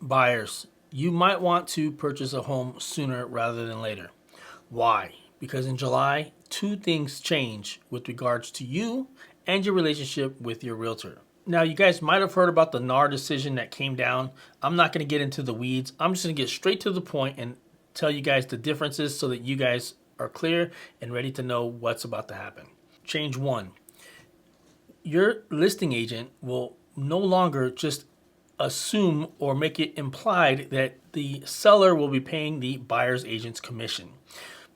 Buyers, you might want to purchase a home sooner rather than later. Why? Because in July, two things change with regards to you and your relationship with your realtor. Now, you guys might have heard about the NAR decision that came down. I'm not going to get into the weeds. I'm just going to get straight to the point and tell you guys the differences so that you guys are clear and ready to know what's about to happen. Change one. Your listing agent will no longer just assume or make it implied that the seller will be paying the buyer's agent's commission.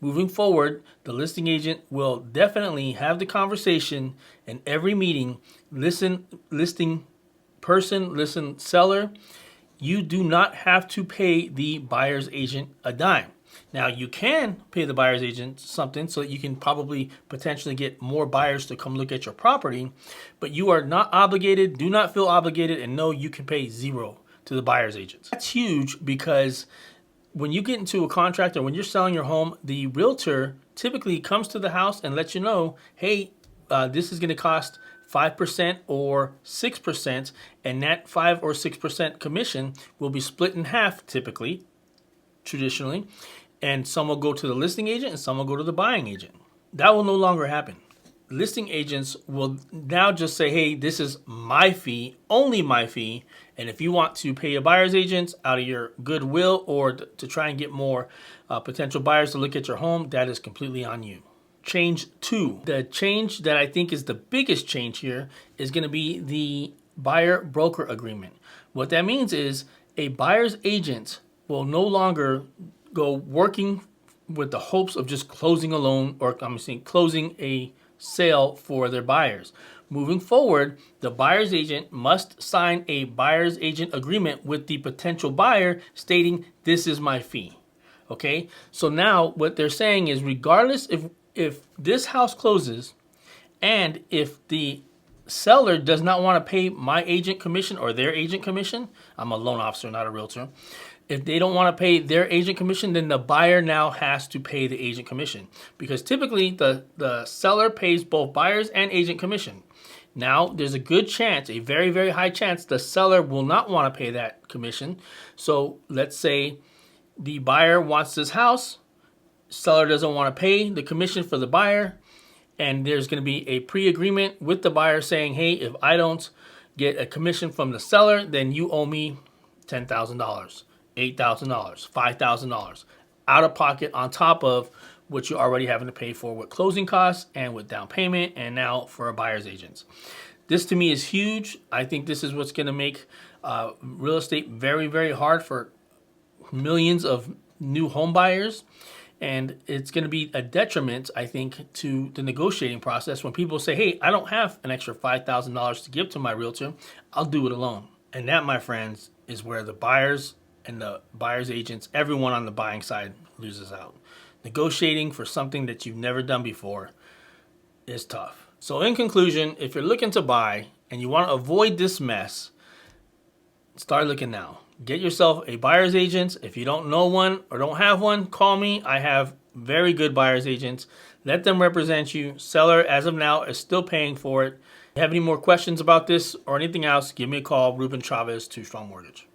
Moving forward, the listing agent will definitely have the conversation in every meeting. Listen, listing person, listen, seller. You do not have to pay the buyer's agent a dime. Now, you can pay the buyer's agent something so that you can probably potentially get more buyers to come look at your property, but you are not obligated, do not feel obligated, and no, you can pay zero to the buyer's agents. That's huge because when you get into a contract or when you're selling your home, the realtor typically comes to the house and lets you know, hey, this is going to cost 5% or 6%, and that 5 or 6% commission will be split in half typically, traditionally, and some will go to the listing agent and some will go to the buying agent. That will no longer happen. Listing agents will now just say, hey, this is my fee, only my fee, and if you want to pay a buyer's agent out of your goodwill or to try and get more potential buyers to look at your home, that is completely on you. Change two. The change that I think is the biggest change here is going to be the buyer broker agreement. What that means is a buyer's agent will no longer go working with the hopes of just closing a loan or closing a sale for their buyers. Moving forward, the buyer's agent must sign a buyer's agent agreement with the potential buyer stating this is my fee. Okay, so now what they're saying is regardless if this house closes and if the seller does not want to pay my agent commission or their agent commission, I'm a loan officer, not a realtor. If they don't want to pay their agent commission, then the buyer now has to pay the agent commission because typically the seller pays both buyers and agent commission. Now, there's a good chance, a very, very high chance, the seller will not want to pay that commission. So let's say the buyer wants this house, seller doesn't want to pay the commission for the buyer, and there's going to be a pre-agreement with the buyer saying, hey, if I don't get a commission from the seller, then you owe me $10,000, $8,000, $5,000 out of pocket on top of what you're already having to pay for with closing costs and with down payment and now for a buyer's agents. This to me is huge. I think this is what's going to make real estate very, very hard for millions of new home buyers. And it's going to be a detriment, I think, to the negotiating process when people say, hey, I don't have an extra $5,000 to give to my realtor. I'll do it alone. And that, my friends, is where the buyers and the buyer's agents, everyone on the buying side loses out. Negotiating for something that you've never done before is tough. So in conclusion, if you're looking to buy and you want to avoid this mess, start looking now. Get yourself a buyer's agent. If you don't know one or don't have one, call me. I have very good buyer's agents. Let them represent you. Seller, as of now, is still paying for it. If you have any more questions about this or anything else, give me a call. Ruben Chavez, 2 Strong Mortgage.